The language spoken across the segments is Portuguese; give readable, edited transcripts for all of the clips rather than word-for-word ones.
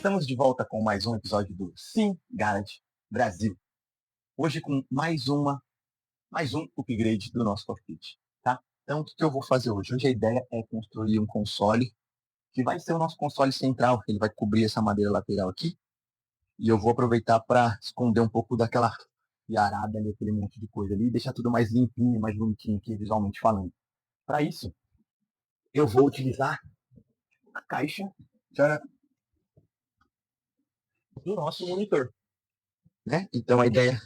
Estamos de volta com mais um episódio do Sim Garage Brasil. Hoje com mais um upgrade do nosso cockpit, tá? Então o que eu vou fazer hoje? Hoje a ideia é construir um console que vai ser o nosso console central. Ele vai cobrir essa madeira lateral aqui. E eu vou aproveitar para esconder um pouco daquela fiarada ali, aquele monte de coisa ali, e deixar tudo mais limpinho, mais bonitinho aqui, visualmente falando. Para isso, eu vou utilizar a caixa do nosso monitor, né? Então a ideia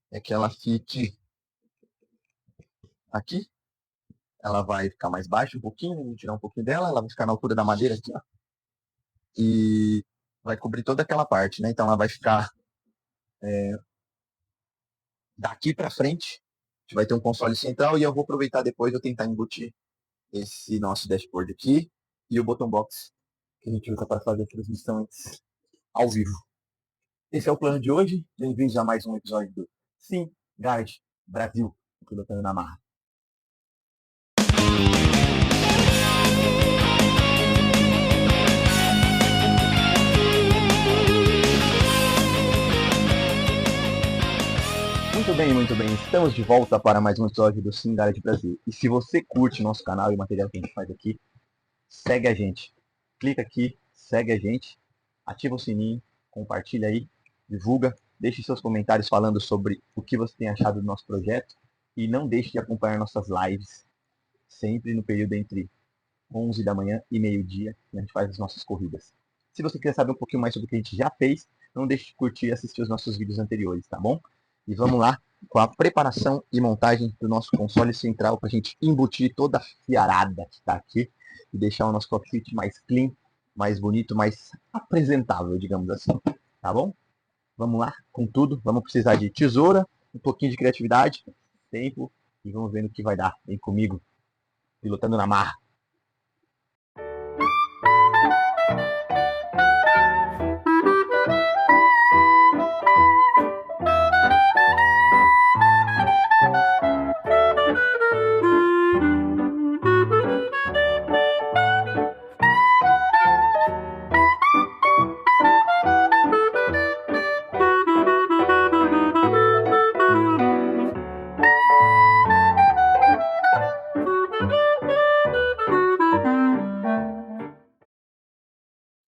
é que ela fique aqui, ela vai ficar mais baixa um pouquinho, vou tirar um pouquinho dela, ela vai ficar na altura da madeira aqui, ó, e vai cobrir toda aquela parte, né? Então ela vai ficar daqui para frente, a gente vai ter um console central e eu vou aproveitar depois eu tentar embutir esse nosso dashboard aqui e o bottom box que a gente usa para fazer transmissões ao vivo. Esse é o plano de hoje. Bem-vindos a mais um episódio do Sim Garage Brasil, pilotando na marra. Muito bem. Estamos de volta para mais um episódio do Sim Garage Brasil. E se você curte nosso canal e o material que a gente faz aqui, segue a gente. Clica aqui, segue a gente, ativa o sininho, compartilha aí, divulga, deixe seus comentários falando sobre o que você tem achado do nosso projeto e não deixe de acompanhar nossas lives sempre no período entre 11 da manhã e meio-dia, que a gente faz as nossas corridas. Se você quiser saber um pouquinho mais sobre o que a gente já fez, não deixe de curtir e assistir os nossos vídeos anteriores, tá bom? E vamos lá com a preparação e montagem do nosso console central para a gente embutir toda a fiarada que está aqui e deixar o nosso cockpit mais clean, mais bonito, mais apresentável, digamos assim, tá bom? Vamos lá com tudo, vamos precisar de tesoura, um pouquinho de criatividade, tempo e vamos ver no que vai dar. Vem comigo, pilotando na marra.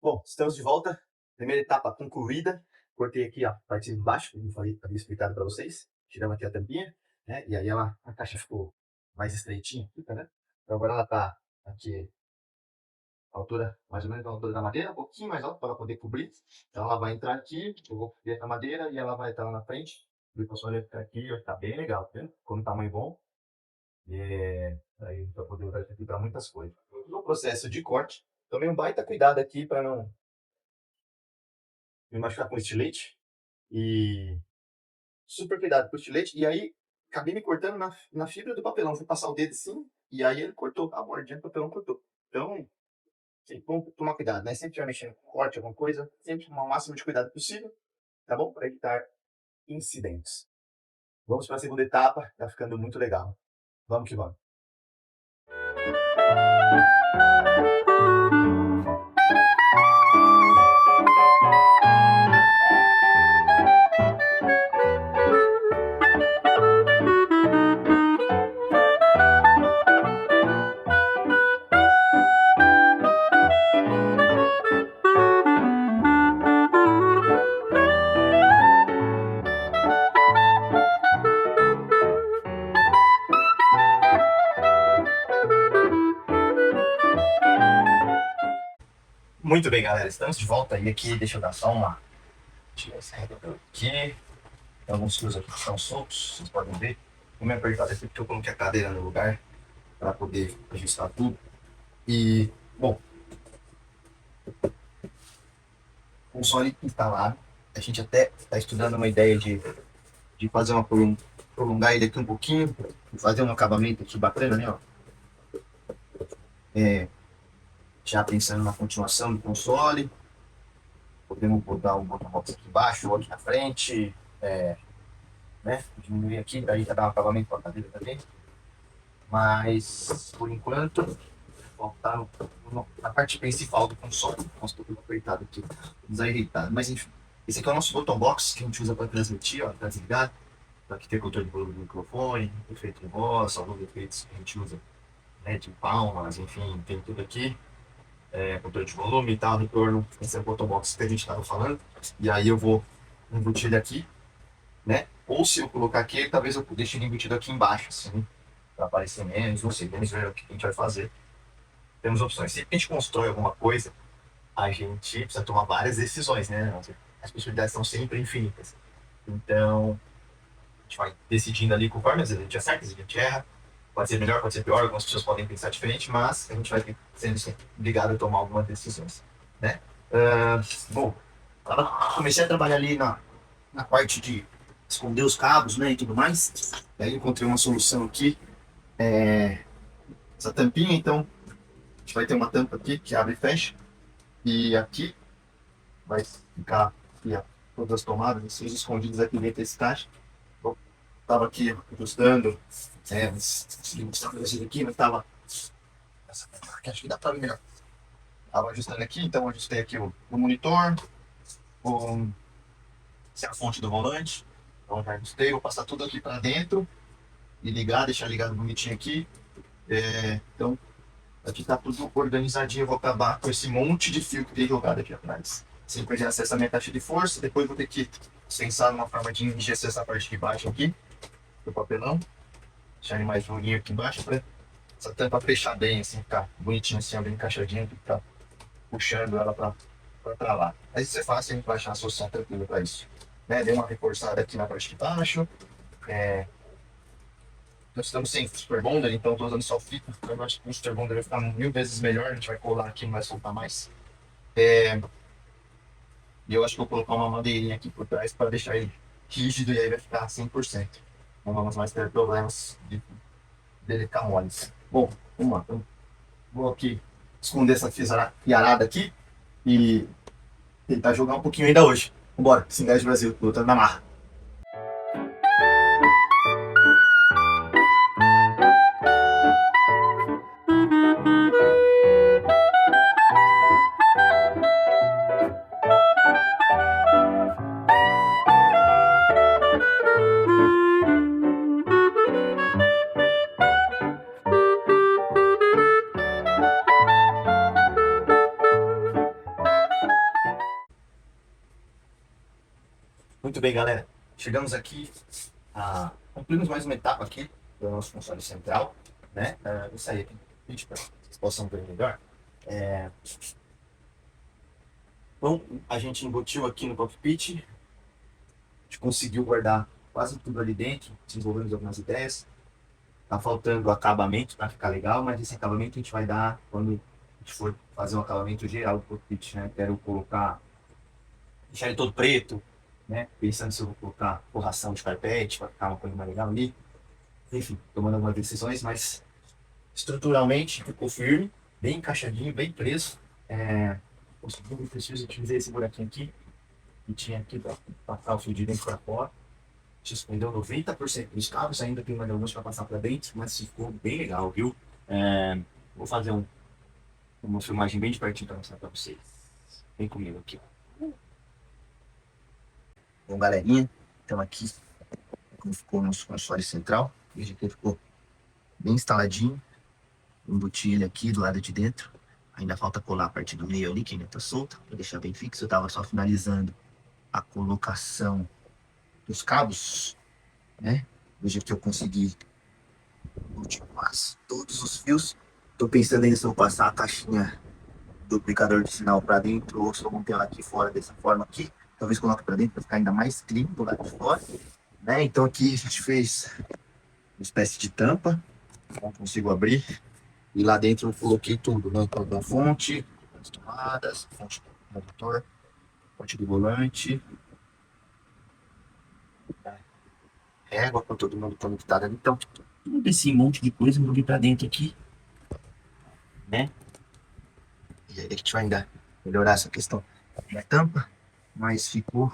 Bom, estamos de volta. Primeira etapa concluída. Cortei aqui a parte de baixo, como eu falei, havia explicado para vocês. Tiramos aqui a tampinha, né? E aí a caixa ficou mais estreitinha, né? Então agora ela está aqui a altura, mais ou menos a altura da madeira, um pouquinho mais alto para ela poder cobrir. Então ela vai entrar aqui, eu vou cobrir a madeira e ela vai estar lá na frente. O console vai ficar aqui, vai ficar bem legal, tá vendo? Ficou um tamanho bom. Aí vai poder usar isso aqui para muitas coisas. No processo de corte, tomei um baita cuidado aqui para não me machucar com estilete. E super cuidado com o estilete. E aí, acabei me cortando na fibra do papelão. Fui passar o dedo assim, e aí ele cortou. A bordinha do papelão cortou. Então, vamos tomar cuidado, né? Sempre vai mexendo com corte, alguma coisa. Sempre tomar o máximo de cuidado possível, tá bom? Para evitar incidentes. Vamos para a segunda etapa. Tá ficando muito legal. Vamos que vamos. Muito bem, galera, estamos de volta e aqui, deixa eu dar só uma... Tirar esse carregador aqui. Tem alguns fios aqui que estão soltos, vocês podem ver. Vou me apertar aqui porque eu coloquei a cadeira no lugar para poder ajustar tudo. E, bom, console instalado. A gente até está estudando uma ideia de fazer prolongar ele aqui um pouquinho, fazer um acabamento aqui bacana, né, ó. Já pensando na continuação do console. Podemos botar um botão box aqui embaixo, outro na frente, né? Diminuir aqui, daí já dá um acabamento para a cadeira também. Mas, por enquanto, foco tá na parte principal do console. Nossa, tô tudo apertado aqui, desajeitado. Mas enfim, esse aqui é o nosso bottom box que a gente usa para transmitir, ó, para desligar. Aqui tem controle de volume do microfone, efeito de voz, alguns efeitos que a gente usa, né, de palmas, enfim, tem tudo aqui. Controle de volume e tal, retorno. Esse é o bottom box que a gente estava falando. E aí eu vou embutir ele aqui, né? Ou se eu colocar aqui, talvez eu deixe ele embutido aqui embaixo, assim, para aparecer menos, não sei, vamos ver o que a gente vai fazer. Temos opções. Se a gente constrói alguma coisa, a gente precisa tomar várias decisões, né? As possibilidades são sempre infinitas. Então, a gente vai decidindo ali conforme, às vezes a gente acerta, às vezes a gente erra. Pode ser melhor, pode ser pior, algumas pessoas podem pensar diferente, mas a gente vai sendo sempre obrigado a tomar algumas decisões, né? Bom, comecei a trabalhar ali na parte de esconder os cabos, né, e tudo mais. Daí encontrei uma solução aqui, essa tampinha, então a gente vai ter uma tampa aqui que abre e fecha, e aqui vai ficar aqui, ó, todas as tomadas, esses escondidos aqui dentro desse caixa. Eu tava aqui ajustando, esse aqui, mas tava, acho que dá pra ver melhor. Tava ajustando aqui, então ajustei aqui o monitor, essa é a fonte do volante, então já ajustei, vou passar tudo aqui para dentro e ligar, deixar ligado bonitinho aqui. Então, aqui tá tudo organizadinho, eu vou acabar com esse monte de fio que tem jogado aqui atrás. Sem perder acesso à minha caixa de força, depois vou ter que pensar numa forma de enrijecer essa parte de baixo aqui, do papelão, deixar ele mais durinho aqui embaixo, para essa tampa fechar bem, assim, ficar bonitinho assim, bem encaixadinho, ficar puxando ela para lá. Mas isso é fácil, a gente vai achar uma solução tranquila para isso. Né? Dei uma reforçada aqui na parte de baixo. Nós estamos sem Super Bonder, então estou usando só fita. Eu acho que o Super Bonder vai ficar 1000 vezes melhor. A gente vai colar aqui, não vai soltar mais. E eu acho que vou colocar uma madeirinha aqui por trás para deixar ele rígido e aí vai ficar 100%. Não vamos mais ter problemas dele ficar mole. Bom, vamos lá. Então, vou aqui esconder essa fiarada aqui e tentar jogar um pouquinho ainda hoje. Vambora, Singeli de Brasil, lutando na marra. Muito bem, galera. Chegamos aqui concluímos mais uma etapa aqui do nosso console central, né? Vou sair aqui para vocês possam ver melhor. Então, a gente embutiu aqui no cockpit, a gente conseguiu guardar quase tudo ali dentro, desenvolvemos algumas ideias. Tá faltando acabamento para ficar legal, mas esse acabamento a gente vai dar quando a gente for fazer um acabamento geral do cockpit, né? Quero deixar ele todo preto, né? Pensando se eu vou colocar forração de carpete para ficar uma coisa mais legal ali. Enfim, tomando algumas decisões, mas estruturalmente ficou firme, bem encaixadinho, bem preso. Consegui, preciso utilizar esse buraquinho aqui, que tinha aqui para passar o fio de dentro para fora. A gente escondeu 90% dos cabos, ainda tem mais alguns para passar para dentro, mas ficou bem legal, viu? Vou fazer uma filmagem bem de pertinho para mostrar para vocês. Vem comigo aqui, ó. Bom, galerinha, estamos aqui como ficou o nosso console central. Veja que ele ficou bem instaladinho. Embuti ele aqui do lado de dentro. Ainda falta colar a parte do meio ali, que ainda está solta, para deixar bem fixo. Eu estava só finalizando a colocação dos cabos, né? Veja que eu consegui embutir quase todos os fios. Estou pensando ainda se eu passar a caixinha do duplicador de sinal para dentro ou se eu montar ela aqui fora dessa forma aqui. Talvez coloque para dentro para ficar ainda mais clean do lado de fora, né? Então aqui a gente fez uma espécie de tampa, não consigo abrir, e lá dentro eu coloquei tudo, né? Então, a fonte, as tomadas, a fonte do motor, a fonte do volante, régua para todo mundo conectado ali. Então tudo esse monte de coisa eu joguei para dentro aqui, né? E aí a gente vai ainda melhorar essa questão da tampa, mas ficou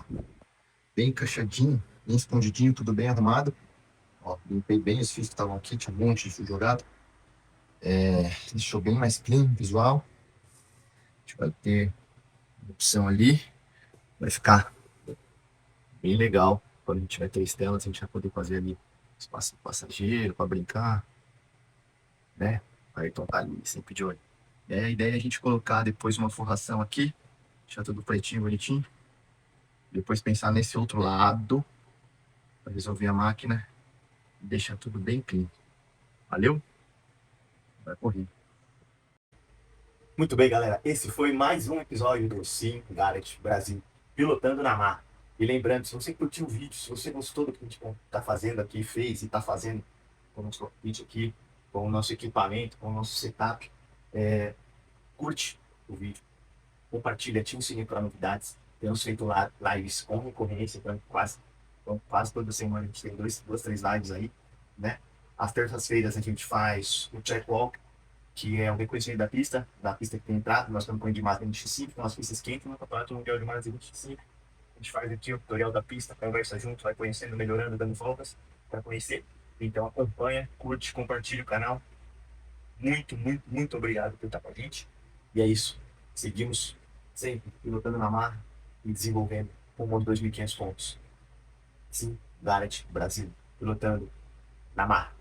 bem encaixadinho, bem escondidinho, tudo bem arrumado. Ó, limpei bem os fios que estavam aqui, tinha um monte de fio jogado. Deixou bem mais clean visual. A gente vai ter uma opção ali. Vai ficar bem legal. Quando a gente tiver 3 telas, a gente vai poder fazer ali espaço do passageiro para brincar, né? O Ayrton tá ali sempre de olho. A ideia é a gente colocar depois uma forração aqui, deixar tudo pretinho, bonitinho. Depois pensar nesse outro lado para resolver a máquina e deixar tudo bem clean. Valeu? Vai correr. Muito bem, galera. Esse foi mais um episódio do Sim Garage Brasil, pilotando na mar. E lembrando, se você curtiu o vídeo, se você gostou do que a gente está fazendo aqui, fez e está fazendo com o nosso cockpit aqui, com o nosso equipamento, com o nosso setup, curte o vídeo, compartilha, ativa o sininho para novidades. Temos feito lives com recorrência, então quase toda semana a gente tem duas, 3 lives aí, né? Às terças-feiras a gente faz o check walk, que é um reconhecimento da pista que tem entrado. Nós estamos com de Mazda MX-5, nossa pista esquenta no Campeonato Mundial de Mazda MX-5. A gente faz aqui o tutorial da pista, conversa junto, vai conhecendo, melhorando, dando voltas para conhecer. Então acompanha, curte, compartilha o canal. Muito, muito, muito obrigado por estar com a gente. E é isso. Seguimos sempre pilotando na mar e desenvolvendo rumo aos 2.500 pontos. Sim, Garage Brasil, pilotando na mar.